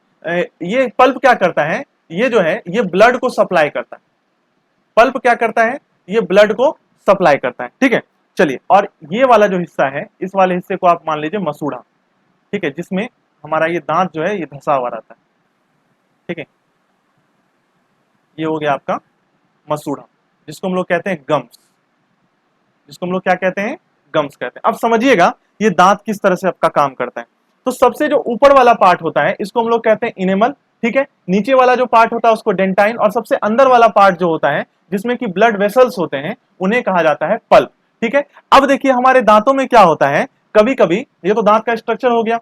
ये पल्प क्या करता है? ये जो है ये ब्लड को सप्लाई करता है। पल्प क्या करता है? ये ब्लड को सप्लाई करता है। ठीक है, चलिए, और ये वाला जो हिस्सा है, इस वाले हिस्से को आप मान लीजिए मसूड़ा। ठीक है, जिसमें हमारा ये दांत जो है ये धंसा हुआ रहता है। ठीक है, ये हो गया आपका मसूड़ा, जिसको हम लोग कहते हैं गम्स। जिसको हम लोग क्या कहते हैं? गम्स कहते हैं। अब समझिएगा ये दांत किस तरह से आपका काम करता है। तो सबसे जो ऊपर वाला पार्ट होता है, इसको हम लोग कहते हैं इनेमल। ठीक है, नीचे वाला जो पार्ट होता है उसको डेंटाइन, और सबसे अंदर वाला पार्ट जो होता है, जिसमें कि ब्लड वेसल्स होते हैं, उन्हें कहा जाता है पल्प। ठीक है, अब देखिए हमारे दांतों में क्या होता है, कभी कभी, ये तो दांत का स्ट्रक्चर हो गया।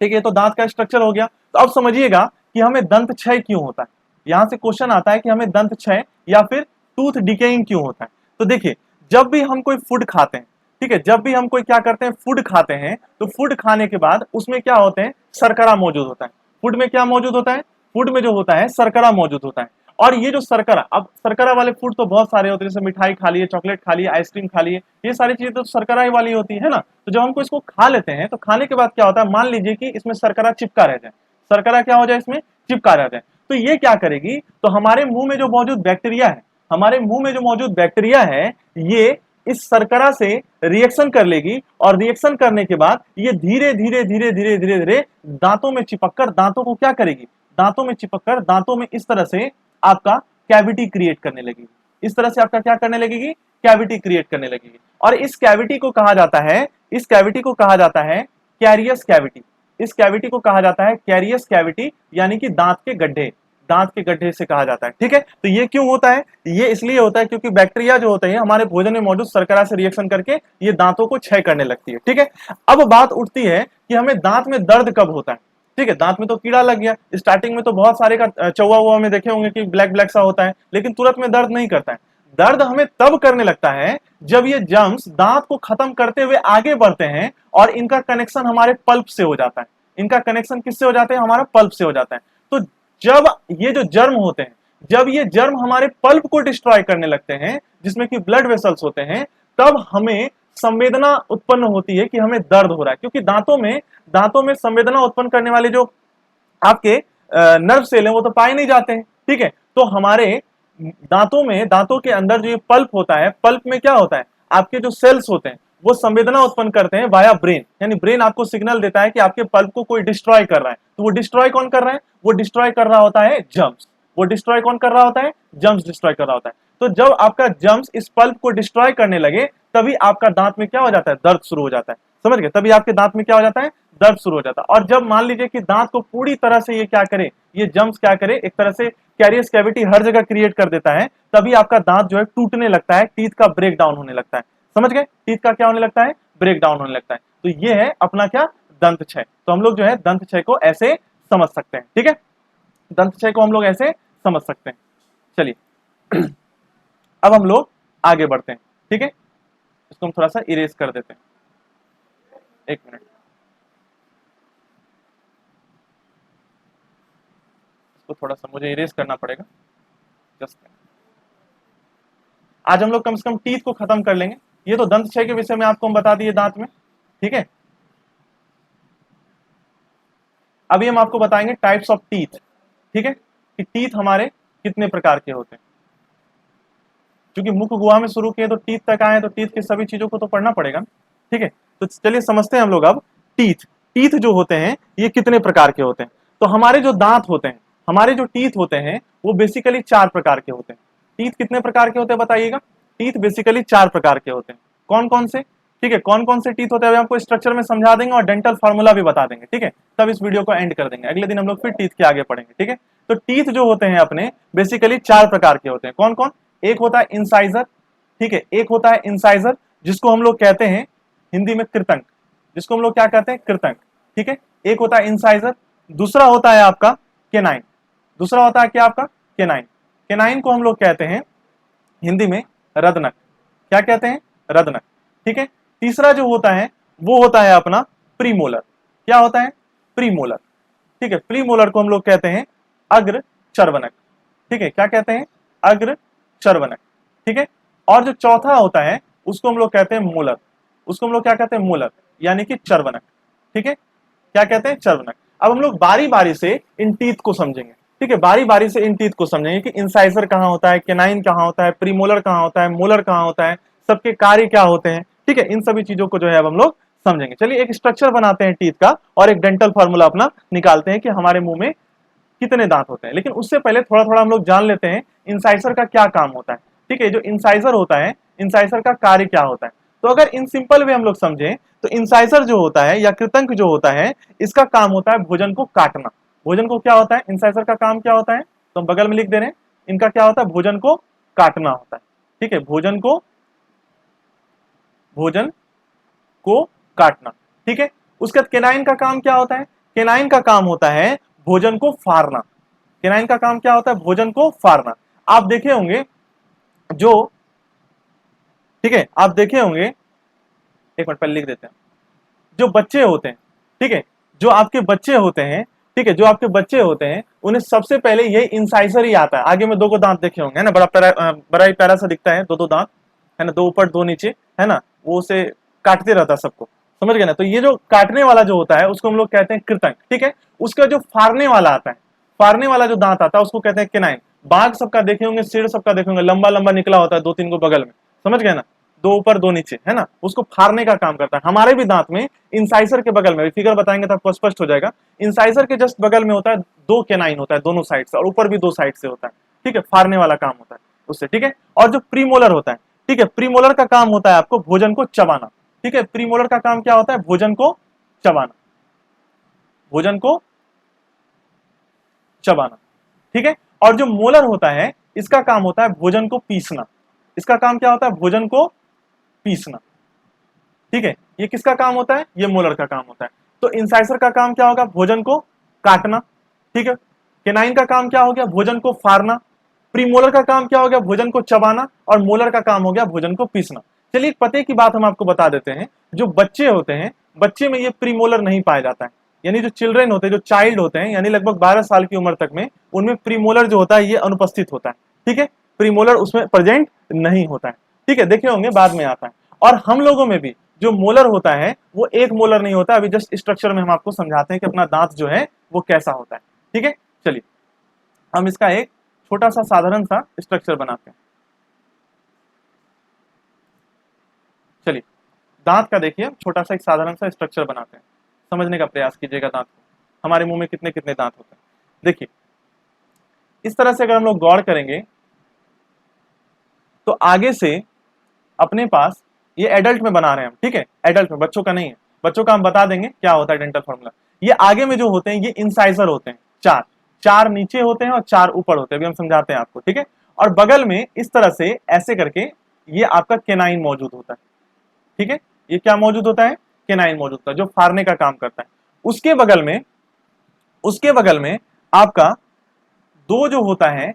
ठीक है, तो दांत का स्ट्रक्चर हो गया। तो अब समझिएगा कि हमें दंत क्षय क्यों होता है। यहां से क्वेश्चन आता है कि हमें दंत क्षय या फिर टूथ डिकेइंग क्यों होता है। तो देखिए, जब भी हम कोई फूड खाते हैं, ठीक है, जब भी हम कोई क्या करते हैं, फूड खाते हैं, तो फूड खाने के बाद उसमें क्या होते हैं? शर्करा मौजूद होता है। फूड में क्या मौजूद होता है? फूड में जो होता है शर्करा मौजूद होता है। और ये जो शर्करा, अब शर्करा वाले फूड तो बहुत सारे होते हैं, जैसे मिठाई खा लिए, चॉकलेट खा लिए, आइसक्रीम खा लिए, ये सारी चीजें तो शर्करा ही वाली होती है ना। तो जब हमको इसको खा लेते हैं, तो खाने के बाद क्या होता है, मान लीजिए कि इसमें शर्करा चिपका रह जाए, शर्करा क्या हो जाए, इसमें चिपका रह जाए, तो ये क्या करेगी, तो हमारे मुंह में जो मौजूद बैक्टीरिया है, हमारे मुंह में जो मौजूद बैक्टीरिया है, ये इस शर्करा से रिएक्शन कर लेगी, और रिएक्शन करने के बाद ये धीरे धीरे धीरे धीरे धीरे धीरे दांतों में चिपककर दांतों को क्या करेगी, दांतों में चिपककर दांतों में इस तरह से आपका कैविटी क्रिएट करने लगेगी। इस तरह से आपका क्या करने लगेगी? कैविटी क्रिएट करने लगेगी। और इस कैविटी को कहा जाता है, इस कैविटी को कहा जाता है कैरियस कैविटी। इस कैविटी को कहा जाता है कैरियस कैविटी, यानी कि दांत के गड्ढे, दांत के गड्ढे से कहा जाता है। ठीक है, तो ये क्यों होता है? ये इसलिए होता है क्योंकि बैक्टीरिया जो होते हैं हमारे भोजन में मौजूद शर्करा से रिएक्शन करके ये दांतों को क्षय करने लगती है। ठीक है, अब बात उठती है कि हमें दांत में दर्द कब होता है। ठीक है, दांत में तो कीड़ा लग गया, स्टार्टिंग में तो बहुत सारे का चौवा हुआ में देखे होंगे कि ब्लैक ब्लैक सा होता है, लेकिन तुरंत में दर्द नहीं करता है। दर्द हमें तब करने लगता है जब ये जर्म्स दांत को खत्म करते हुए आगे बढ़ते हैं, और इनका कनेक्शन हमारे पल्प से हो जाता है। इनका कनेक्शन किससे हो जाता है? हमारा पल्प से हो जाता है। तो जब ये जो जर्म होते हैं, जब ये जर्म हमारे पल्प को डिस्ट्रॉय करने लगते हैं, जिसमें कि ब्लड वेसल्स होते हैं, तब हमें संवेदना उत्पन्न होती है कि हमें दर्द हो रहा है, क्योंकि दांतों में संवेदना उत्पन्न करने वाले जो आपके नर्व सेल हैं वो तो पाए नहीं जाते हैं। ठीक है, तो हमारे दांतों में, दांतों के अंदर जो ये पल्प होता है, पल्प में क्या होता है, आपके जो सेल्स होते हैं वो संवेदना उत्पन्न करते हैं वाया ब्रेन, यानी ब्रेन आपको सिग्नल देता है कि आपके पल्प को कोई डिस्ट्रॉय कर रहा है। तो वो डिस्ट्रॉय कौन कर रहा है? वो डिस्ट्रॉय कर रहा होता है जर्म्स। वो डिस्ट्रॉय कौन कर रहा होता है? जर्म्स डिस्ट्रॉय कर रहा होता है। तो जब आपका जर्म्स इस पल्प को डिस्ट्रॉय करने लगे, तभी आपका दांत में क्या हो जाता है? दर्द शुरू हो जाता है। समझ गए? तभी आपके दांत में क्या हो जाता है? दर्द शुरू हो जाता है। और जब मान लीजिए कि दांत को पूरी तरह से ये क्या करे, ये जर्म्स क्या करे, एक तरह से कैरियस कैविटी हर जगह क्रिएट कर देता है, तभी आपका दांत जो है टूटने लगता है, टीथ का ब्रेक डाउन होने लगता है। समझ गए? टीथ का क्या होने लगता है? ब्रेक डाउन होने लगता है। तो ये है अपना क्या? दंत क्षय। तो हम लोग जो है दंत क्षय को ऐसे समझ सकते हैं। ठीक है, दंत क्षय को हम लोग ऐसे समझ सकते हैं। चलिए, अब हम लोग आगे बढ़ते हैं। ठीक है, इसको हम थोड़ा सा इरेज कर देते हैं, एक मिनट, इसको थोड़ा सा मुझे इरेज करना पड़ेगा, जस्ट। आज हम लोग कम से कम टीथ को खत्म कर लेंगे, ये तो दंत क्षय के विषय में आपको हम बता दिए दांत में, ठीक है। अभी हम आपको बताएंगे टाइप्स ऑफ टीथ, ठीक है, कि टीथ हमारे कितने प्रकार के होते हैं। क्योंकि मुख गुहा में शुरू किए तो टीथ तक आए, तो टीथ की सभी चीजों को तो पढ़ना पड़ेगा, ठीक है। तो चलिए समझते हैं हम लोग अब टीथ। टीथ जो होते हैं ये कितने प्रकार के होते हैं। तो हमारे जो दांत होते हैं, हमारे जो टीथ होते हैं वो बेसिकली 4 प्रकार के होते हैं। टीथ कितने प्रकार के होते हैं बताइएगा। टीथ बेसिकली 4 प्रकार के होते हैं। कौन कौन से, ठीक है, कौन कौन से टीथ होते हैं आपको स्ट्रक्चर में समझा देंगे और डेंटल फार्मूला भी बता देंगे, ठीक है। तब इस वीडियो को एंड कर देंगे, अगले दिन हम लोग फिर टीथ के आगे पढ़ेंगे, ठीक है। तो टीथ जो होते हैं अपने बेसिकली 4 प्रकार के होते हैं। कौन कौन, एक होता है इंसाइजर, ठीक है, एक होता है इंसाइजर जिसको हम लोग कहते हैं हिंदी में कृतंक, जिसको हम लोग क्या कहते हैं, कृतंक, ठीक है। एक होता है इंसाइजर, दूसरा होता है आपका केनाइन, दूसरा होता है क्या आपका केनाइन। केनाइन को हम लोग कहते हैं हिंदी में रदनक, क्या कहते हैं, रदनक, ठीक है। तीसरा जो होता है वो होता है अपना प्रीमोलर, क्या होता है, प्रीमोलर, ठीक है। प्रीमोलर को हम लोग कहते हैं अग्र चर्वनक, ठीक है, क्या कहते हैं, अग्र चर्वनक, ठीक है। और जो चौथा होता है उसको हम लोग कहते हैं मोलर, उसको हम लोग क्या कहते हैं, मोलर, यानी कि चर्वनक, ठीक है, क्या कहते हैं, चर्वनक। अब हम लोग बारी बारी से इन टीथ को समझेंगे, ठीक है, बारी बारी से इन टीथ को समझेंगे कि इंसाइजर कहां होता है, केनाइन कहां होता है, प्रीमोलर कहां होता है, मोलर कहां होता है, सबके कार्य क्या होते हैं, ठीक है। इन सभी चीजों को जो है अब हम लोग समझेंगे। चलिए एक स्ट्रक्चर बनाते हैं टीथ का और एक डेंटल फार्मूला अपना निकालते हैं कि हमारे मुंह में कितने दांत होते हैं। लेकिन उससे पहले थोड़ा थोड़ा हम लोग जान लेते हैं इंसाइजर का क्या काम होता है, ठीक है। जो इंसाइजर होता है, इंसाइजर का कार्य क्या होता है। तो अगर इन सिंपल वे हम लोग समझें तो इंसाइजर जो होता है या कृतंक जो होता है, इसका काम होता है भोजन को काटना। भोजन को क्या होता है, इंसाइजर का काम क्या होता है, तो हम बगल में लिख दे रहे हैं, इनका क्या होता है, भोजन को काटना होता है, ठीक है, भोजन को काटना, ठीक है। उसके बाद केनाइन का काम क्या होता है, केनाइन का काम होता है भोजन को फाड़ना। केनाइन का काम क्या होता है, भोजन को फाड़ना। आप देखे होंगे जो, ठीक है, आप देखे होंगे, एक मिनट पहले लिख देते हैं, जो बच्चे होते हैं, ठीक है, जो आपके बच्चे होते हैं, ठीक है, जो आपके बच्चे होते हैं उन्हें सबसे पहले ये इंसाइजर ही आता है। आगे में दो दांत देखे होंगे, है ना, बड़ा ही प्यारा सा दिखता है, दो दांत, है ना, दो ऊपर दो नीचे, है ना, वो उसे काटते रहता है सबको, समझ गए ना। तो ये जो काटने वाला जो होता है उसको हम लोग कहते हैं कृतंक, ठीक है। उसका जो फाड़ने वाला आता है, फाड़ने वाला जो दांत आता है उसको कहते हैं केनाइन। बाघ सबका देखे होंगे, शेर सबका देखे होंगे, लंबा लंबा निकला होता है, 2-3 को बगल में, समझ गए ना, दो ऊपर दो नीचे, है ना, उसको फाड़ने का काम करता है। हमारे भी दांत में इंसाइजर के बगल में, फिगर बताएंगे तो आपको स्पष्ट हो जाएगा, इंसाइजर के जस्ट बगल में होता है 2 केनाइन होता है दोनों साइड से, और ऊपर भी 2 साइड से होता है, ठीक है, फाड़ने वाला काम होता है उससे, ठीक है। और जो प्रीमोलर होता है, ठीक है, प्रीमोलर का काम होता है आपको भोजन को चबाना, ठीक है, प्रीमोलर का काम क्या होता है, भोजन को चबाना, भोजन को चबाना, ठीक है। और जो मोलर होता है इसका काम होता है भोजन को पीसना। इसका काम क्या होता है, भोजन को पीसना, ठीक है। ये किसका काम होता है, ये मोलर का काम होता है। तो इंसाइजर का काम क्या होगा, भोजन को काटना, ठीक है। केनाइन का काम क्या हो गया, भोजन को फाड़ना। प्रीमोलर का काम क्या हो गया, भोजन को चबाना। और मोलर का काम हो गया भोजन को पीसना। चलिए एक पते की बात हम आपको बता देते हैं, जो बच्चे होते हैं, बच्चे में ये प्रीमोलर नहीं पाया जाता है, यानी जो चिल्ड्रेन होते हैं, जो चाइल्ड होते हैं, यानी लगभग 12 साल की उम्र तक में, उनमें प्रीमोलर जो होता है ये अनुपस्थित होता है, ठीक है, प्रीमोलर उसमें प्रेजेंट नहीं होता है, ठीक है, देखे होंगे बाद में आता है। और हम लोगों में भी जो मोलर होता है वो एक मोलर नहीं होता। अभी जस्ट स्ट्रक्चर में हम आपको समझाते हैं कि अपना दांत जो है वो कैसा होता है, ठीक है। चलिए हम इसका एक छोटा सा साधारण सा स्ट्रक्चर बनाते हैं। चलिए दांत का देखिए, छोटा सा एक साधारण सा स्ट्रक्चर बनाते हैं, समझने का प्रयास कीजिएगा दांत को, हमारे मुंह में कितने कितने दांत होते हैं। देखिए इस तरह से अगर हम लोग गौर करेंगे तो आगे से अपने पास, ये एडल्ट में बना रहे हैं हम, ठीक है, एडल्ट में, बच्चों का नहीं है, बच्चों का हम बता देंगे क्या होता है डेंटल फॉर्मूला। ये आगे में जो होते हैं ये इंसाइजर होते हैं, 4 4 नीचे होते हैं और 4 ऊपर होते हैं, अभी हम समझाते हैं आपको, ठीक है। और बगल में इस तरह से ऐसे करके ये आपका केनाइन मौजूद होता है, ठीक है, ये क्या मौजूद होता है, केनाइन मौजूद होता है जो फाड़ने का काम करता है। उसके बगल में आपका 2 जो होता है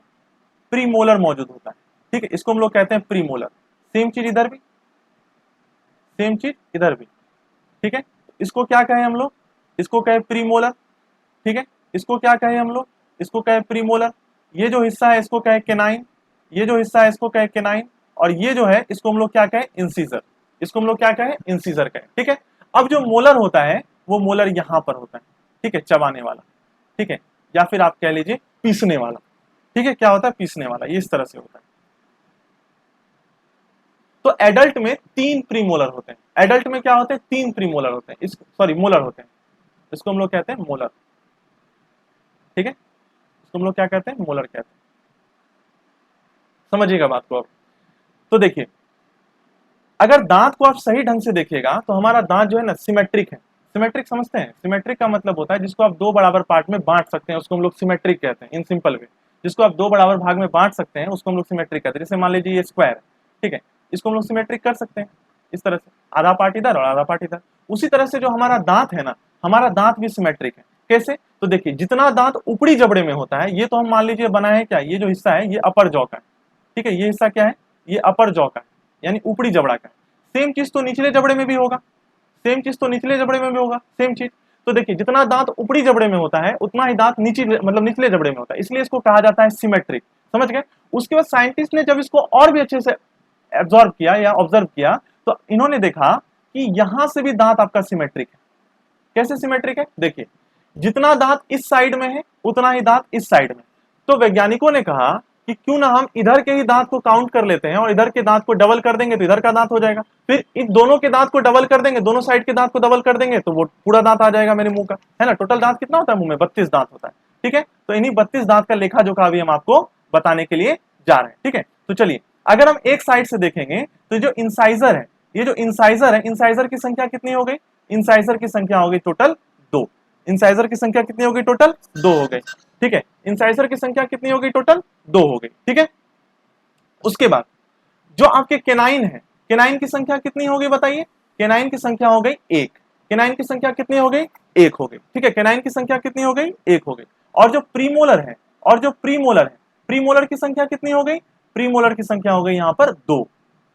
प्रीमोलर मौजूद होता है, ठीक है, इसको हम लोग कहते हैं प्रीमोलर। सेम चीज इधर भी, सेम चीज इधर भी, ठीक है। इसको क्या कहें हम लोग, इसको कहे प्रीमोलर, ठीक है, इसको क्या कहे हम लोग, इसको कहे प्रीमोलर। ये जो हिस्सा है इसको कहे केनाइन, ये जो हिस्सा है इसको कहे केनाइन, और ये जो है इसको हम लोग क्या कहें, इंसीजर, इसको हम लोग क्या कहें, इंसीजर कहें, ठीक है। अब जो मोलर होता है वो मोलर यहां पर होता है, ठीक है, चबाने वाला, ठीक है, या फिर आप कह लीजिए पीसने वाला, ठीक है, क्या होता है, पीसने वाला, ये इस तरह से होता है। तो एडल्ट में 3 प्रीमोलर होते हैं, एडल्ट में क्या होते हैं, 3 प्रीमोलर होते हैं, इस सॉरी मोलर होते हैं, इसको हम लोग कहते हैं मोलर, ठीक है, इसको हम लोग क्या कहते हैं, मोलर कहते हैं। समझिएगा बात को अब। तो देखिए, अगर दांत को आप सही ढंग से देखिएगा तो हमारा दांत जो है ना सिमेट्रिक है। सिमेट्रिक समझते हैं, सिमेट्रिक का मतलब होता है जिसको आप 2 बराबर पार्ट में बांट सकते हैं, उसको हम लोग सिमेट्रिक कहते हैं इन सिंपल वे। जिसको आप 2 बराबर भाग में बांट सकते हैं उसको हम लोग सिमेट्रिक कहते हैं। जैसे मान लीजिए ये स्क्वायर है, ठीक है, इसको हम लोग सिमेट्रिक कर सकते हैं इस तरह से, आधा पार्ट इधर और आधा पार्ट इधर। उसी तरह से जो हमारा दांत है ना, हमारा दांत भी सिमेट्रिक है। कैसे, तो देखिए जितना दांत ऊपरी जबड़े में होता है, ये तो हम मान लीजिए बनाए हैं क्या, ये जो हिस्सा है ये अपर जॉ का है, ठीक है, ये हिस्सा क्या है, ये अपर जॉ का है, यानी ऊपरी जबड़ा का है। सेम चीज तो निचले जबड़े में भी होगा, सेम चीज तो निचले जबड़े में भी होगा, सेम चीज। तो देखिए जितना दांत ऊपरी जबड़े में होता है उतना ही दांत निचले मतलब निचले जबड़े में होता है, इसलिए इसको कहा जाता है सिमेट्रिक। समझ गए। उसके बाद साइंटिस्ट ने जब इसको और भी अच्छे से एब्जॉर्व किया या ऑब्जर्व किया तो इन्होंने देखा कि यहां से भी दांत आपका सिमेट्रिक है। कैसे सिमेट्रिक है, देखिए जितना दांत इस साइड में है उतना ही दांत इस साइड में। तो वैज्ञानिकों ने कहा कि क्यों ना हम इधर के ही दांत को काउंट कर लेते हैं और इधर के दांत को डबल कर देंगे तो इधर का दांत हो जाएगा, फिर इन दोनों के दांत को डबल कर देंगे, दोनों साइड के दांत को डबल कर देंगे तो वो पूरा दांत आ जाएगा मेरे मुंह का, है ना। टोटल दांत कितना होता है मुंह में, 32 दांत होता है, ठीक है। तो इन्हीं 32 दांत का लेखा जोखा अभी हम आपको बताने के लिए जा रहे हैं, ठीक है। तो चलिए, अगर हम एक साइड से देखेंगे तो जो इंसाइजर है, ये जो इंसाइजर है, इंसाइजर की संख्या कितनी हो गई, इंसाइजर की संख्या हो गई टोटल 2। इंसाइजर की संख्या कितनी हो गई टोटल, 2 हो गई, ठीक है। इंसाइजर की संख्या कितनी हो गई टोटल, 2 हो गई, ठीक है। उसके बाद जो आपके केनाइन है, केनाइन की संख्या कितनी हो गई बताइए, केनाइन की संख्या हो गई 1। केनाइन की संख्या कितनी हो गई, 1 हो गई, ठीक है। केनाइन की संख्या कितनी हो गई, 1 हो गई। और जो प्रीमोलर है, और जो प्रीमोलर है, प्रीमोलर की संख्या कितनी हो गई, प्रीमोलर की संख्या हो गई यहां पर 2,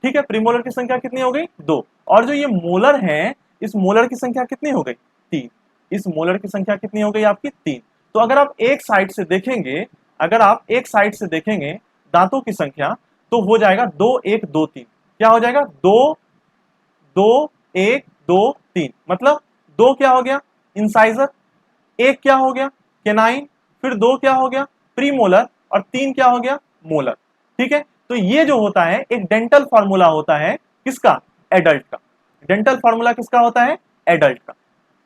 ठीक है। प्रीमोलर की संख्या कितनी हो गई, 2। और जो ये मोलर है, इस मोलर की संख्या कितनी हो गई, 3। इस मोलर की संख्या कितनी हो गई आपकी, 3। तो अगर आप एक साइड से देखेंगे, अगर आप एक साइड से देखेंगे दांतों की संख्या तो हो जाएगा 2 1 2 3। क्या हो जाएगा, 2 2 1 2 3, मतलब 2 क्या हो गया इंसाइजर, 1 क्या हो गया केनाइन, फिर 2 क्या हो गया प्रीमोलर और 3 क्या हो गया मोलर, ठीक है। तो ये जो होता है एक डेंटल फॉर्मूला होता है किसका, एडल्ट का। डेंटल फॉर्मूला किसका होता है, एडल्ट का,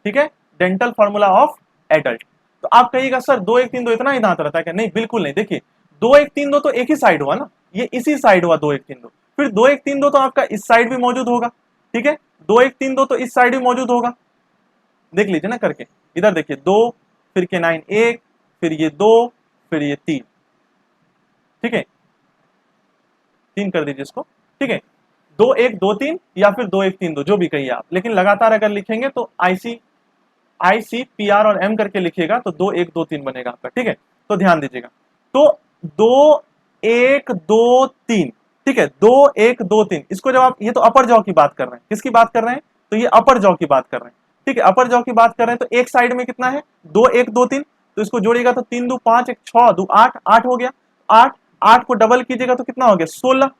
ठीक है। Dental formula of adult. तो आप कहिएगा सर 2 1 3 2 इतना ही दांत रहता है क्या, नहीं बिल्कुल नहीं। देखिए 2 1 3 2 तो एक ही साइड हुआ ना, ये इसी साइड हुआ 2 1 3 2, फिर 2 1 3 2 तो आपका इस साइड भी मौजूद होगा, ठीक है। 2 1 3 2 तो इस साइड भी मौजूद होगा, देख लीजिए ना करके, इधर देखिए 2, फिर केनाइन 1, फिर ये 2, फिर ये 3, ठीक है, 3 कर दीजिए इसको, ठीक है। 2 1 2 3 या फिर 2 1 3 2 जो भी कहिए आप, लेकिन लगातार अगर लिखेंगे तो IC PR और M करके लिखिएगा तो 2 1 2 3 बनेगा आपका, ठीक है। तो ध्यान दीजिएगा, तो 2 1 2 3, ठीक है, 2 1 2 3, इसको जब आप, ये तो अपर जॉ की बात कर रहे हैं, किसकी बात कर रहे हैं, तो ये अपर जॉ की बात कर रहे हैं, ठीक है, अपर जॉ की बात कर रहे हैं। तो एक साइड में कितना है 2 1 2 3, तो इसको जोड़िएगा तो 3 2 5 1 6 2 8, 8 हो गया, 8 8 को डबल कीजिएगा तो कितना हो गया 16,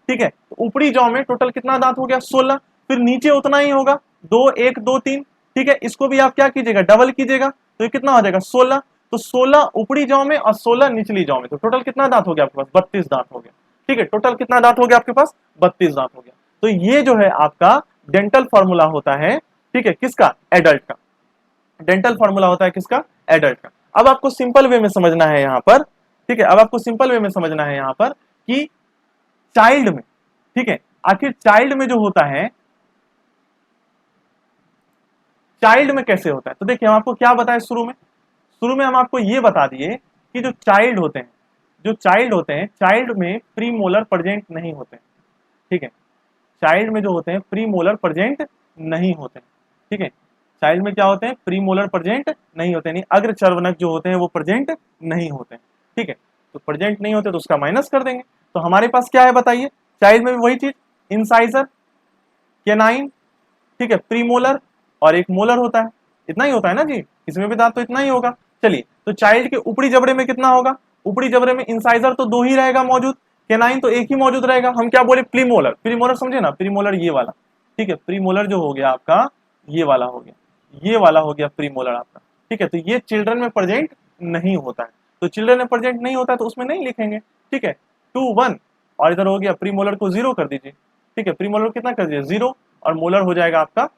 ठीक है। तो ऊपरी जॉ में टोटल कितना दांत हो गया 16, फिर नीचे उतना ही होगा 2 1 2 3, ठीक है। इसको भी आप क्या कीजिएगा डबल कीजिएगा तो ये कितना हो जाएगा 16, तो 16 ऊपरी जॉ में और 16 निचली जॉ में, तो टोटल कितना दांत हो गया आपके पास 32 दांत हो गया, ठीक है। टोटल कितना दांत हो गया आपके पास 32 दांत हो गया। तो ये जो है आपका डेंटल फॉर्मूला होता है, ठीक है, किसका, एडल्ट का। डेंटल फॉर्मूला होता है किसका, एडल्ट का। अब आपको सिंपल वे में समझना है यहां पर, ठीक है, अब आपको सिंपल वे में समझना है यहां पर कि चाइल्ड में, ठीक है, आखिर चाइल्ड में जो होता है, चाइल्ड में कैसे होता है। तो देखिए हम आपको क्या बताएं शुरू में हम आपको ये बता दिए कि जो चाइल्ड होते हैं, जो चाइल्ड होते हैं, चाइल्ड में प्री मोलर प्रेजेंट नहीं होते हैं, ठीक है। चाइल्ड में जो होते हैं प्री मोलर प्रेजेंट नहीं होते हैं, ठीक है। चाइल्ड में क्या होते हैं, प्री मोलर प्रेजेंट नहीं होते, नहीं अग्र चर्वनक जो होते हैं वो प्रेजेंट नहीं होते हैं, ठीक है। तो प्रेजेंट नहीं होते तो उसका माइनस कर देंगे। तो हमारे पास क्या है बताइए, चाइल्ड में भी वही चीज, इंसाइजर, केनाइन, ठीक है, प्रीमोलर और एक मोलर होता है, इतना ही होता है ना जी, इसमें भी दांत तो इतना ही होगा। चलिए, तो चाइल्ड के ऊपरी जबड़े में कितना होगा, ऊपरी जबड़े में इंसाइजर तो 2 ही रहेगा मौजूद, केनाइन तो 1 ही मौजूद रहेगा। हम क्या बोले, प्रीमोलर, प्रीमोलर समझे ना, प्रीमोलर ये वाला, ठीक है, प्रीमोलर जो हो गया आपका ये वाला हो गया, ये वाला हो गया प्रीमोलर आपका। ठीक है, तो ये चिल्ड्रन में प्रेजेंट नहीं होता है, तो चिल्ड्रन में प्रेजेंट नहीं होता है तो उसमें नहीं लिखेंगे। ठीक है, 2 1 और इधर हो गया प्रीमोलर को 0 कर दीजिए। ठीक है, प्रीमोलर कितना कर दीजिए 0 और मोलर हो जाएगा आपका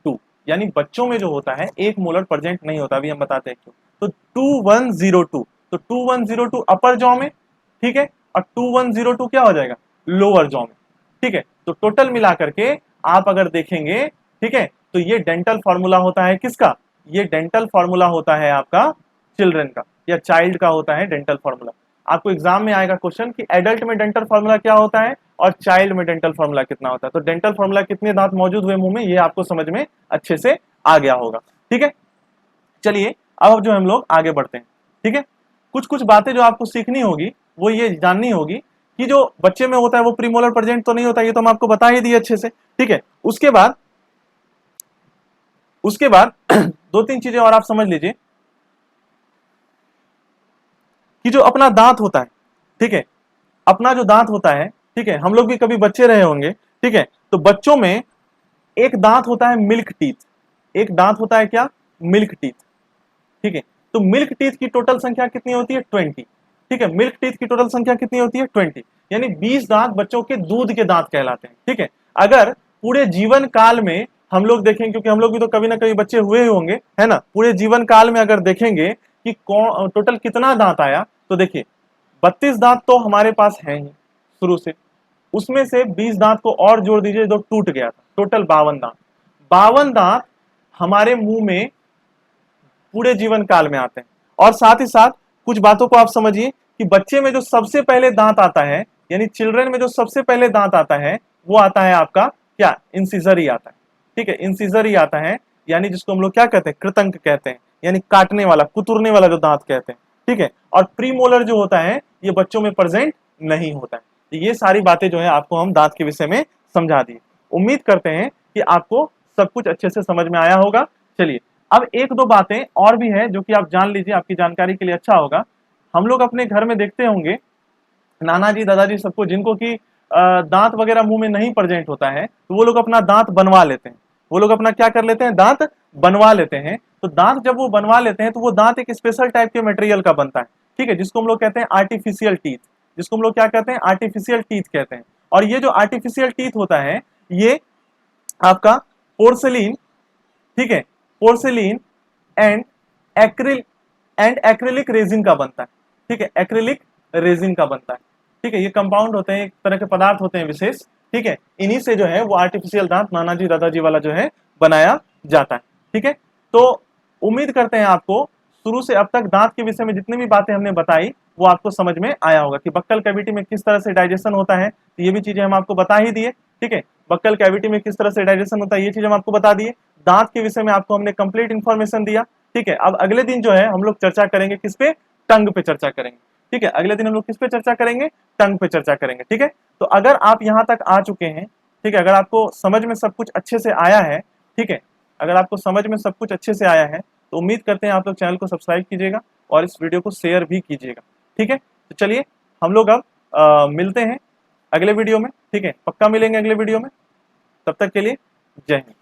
2। यानी बच्चों में जो होता है एक मोलर प्रेजेंट नहीं होता, अभी हम बताते हैं क्यों। तो 2102, तो 2102 अपर जॉ में, ठीक है, और 2102 क्या हो जाएगा लोअर जॉ में। ठीक है, तो टोटल मिला करके आप अगर देखेंगे, ठीक है, तो ये डेंटल फॉर्मूला होता है किसका, ये डेंटल फॉर्मूला होता है आपका चिल्ड्रन का या चाइल्ड का होता है डेंटल फॉर्मूला। आपको एग्जाम में आएगा क्वेश्चन कि एडल्ट में डेंटल फॉर्मूला क्या होता है और चाइल्ड में डेंटल फॉर्मूला कितना होता है, तो डेंटल फॉर्मूला कितने दांत मौजूद हुए मुंह में ये आपको समझ में अच्छे से आ गया होगा। ठीक है, चलिए अब जो हम लोग आगे बढ़ते हैं। ठीक है, कुछ कुछ बातें जो आपको सीखनी होगी वो ये जाननी होगी कि जो बच्चे में होता है वो प्रीमोलर प्रेजेंट तो नहीं होता, ये तो हम आपको बता ही दिए अच्छे से। ठीक है, उसके बाद दो तीन चीजें और आप समझ लीजिए कि जो अपना दांत होता है, ठीक है, अपना जो दांत होता है, ठीक है, हम लोग भी कभी बच्चे रहे होंगे। ठीक है, तो बच्चों में एक दांत होता है मिल्क टीथ, एक दांत होता है क्या मिल्क टीथ। ठीक है, तो मिल्क टीथ की टोटल संख्या कितनी होती है 20। ठीक है, मिल्क टीथ की टोटल संख्या कितनी होती है 20, यानी 20 दांत बच्चों के दूध के दांत कहलाते हैं। ठीक है, अगर पूरे जीवन काल में हम लोग देखें, क्योंकि हम लोग भी तो कभी ना कभी बच्चे हुए ही होंगे, है ना, पूरे जीवन काल में अगर देखेंगे कि कौन टोटल कितना दांत आया, तो देखिए 32 दांत तो हमारे पास है ही शुरू से, उसमें से 20 दांत को और जोड़ दीजिए जो टूट गया था, टोटल 52 दांत। 52 दांत हमारे मुंह में पूरे जीवन काल में आते हैं। और साथ ही साथ कुछ बातों को आप समझिए कि बच्चे में जो सबसे पहले दांत आता है, यानी चिल्ड्रन में जो सबसे पहले दांत आता है वो आता है आपका क्या इंसिजर ही आता है। ठीक है, इंसिजर ही आता है, यानी जिसको हम लोग क्या कहते हैं कृतंक कहते हैं, यानी काटने वाला कुतरने वाला जो दांत कहते हैं। ठीक है, और प्रीमोलर जो होता है ये बच्चों में प्रेजेंट नहीं होता है। तो ये सारी बातें जो है आपको हम दांत के विषय में समझा दी। उम्मीद करते हैं कि आपको सब कुछ अच्छे से समझ में आया होगा। चलिए अब एक दो बातें और भी है जो कि आप जान लीजिए, आपकी जानकारी के लिए अच्छा होगा। हम लोग अपने घर में देखते होंगे नाना जी दादाजी सबको जिनको कि दांत वगैरह मुंह में नहीं प्रेजेंट होता है, तो वो लोग अपना दांत बनवा लेते हैं। वो लोग अपना क्या कर लेते हैं दांत बनवा लेते हैं। तो दांत जब वो बनवा लेते हैं तो वो दांत एक स्पेशल टाइप के मटेरियल का बनता है। ठीक है, जिसको हम लोग कहते हैं आर्टिफिशियल टीथ, जिसको हम लोग क्या कहते हैं आर्टिफिशियल टीथ कहते हैं। और ये जो आर्टिफिशियल टीथ होता है ये आपका पोर्सेलिन, ठीक है, पोर्सेलिन एंड एक्रिल एक्रिलिक रेजिन का बनता है। ठीक है, एक्रिलिक रेजिन का बनता है। ठीक है, ये कंपाउंड होते हैं, एक तरह के पदार्थ होते हैं विशेष। ठीक है, इन्हीं से जो है वो आर्टिफिशियल दांत नानाजी दादाजी वाला जो है बनाया जाता है। ठीक है, तो उम्मीद करते हैं आपको शुरू से अब तक दांत के विषय में जितनी भी बातें हमने बताई वो आपको समझ में आया होगा कि बक्कल कैविटी में किस तरह से डाइजेशन होता है, तो ये भी चीजें हम आपको बता ही दिए। ठीक है, बक्कल कैविटी में किस तरह से डाइजेशन होता है ये चीज हम आपको बता दिए। दांत के विषय में आपको हमने कंप्लीट इंफॉर्मेशन दिया। ठीक है, अब अगले दिन जो है हम लोग चर्चा करेंगे किस पे, टंग पे चर्चा करेंगे। ठीक है, अगले दिन हम लोग किस पे चर्चा करेंगे, टंग पे चर्चा करेंगे। ठीक है, तो अगर आप यहां तक आ चुके हैं, ठीक है, अगर आपको समझ में सब कुछ अच्छे से आया है, ठीक है, अगर आपको समझ में सब कुछ अच्छे से आया है तो उम्मीद करते हैं आप लोग चैनल को सब्सक्राइब कीजिएगा और इस वीडियो को शेयर भी कीजिएगा। ठीक है, तो चलिए हम लोग अब मिलते हैं अगले वीडियो में। ठीक है, पक्का मिलेंगे अगले वीडियो में, तब तक के लिए जय हिंद।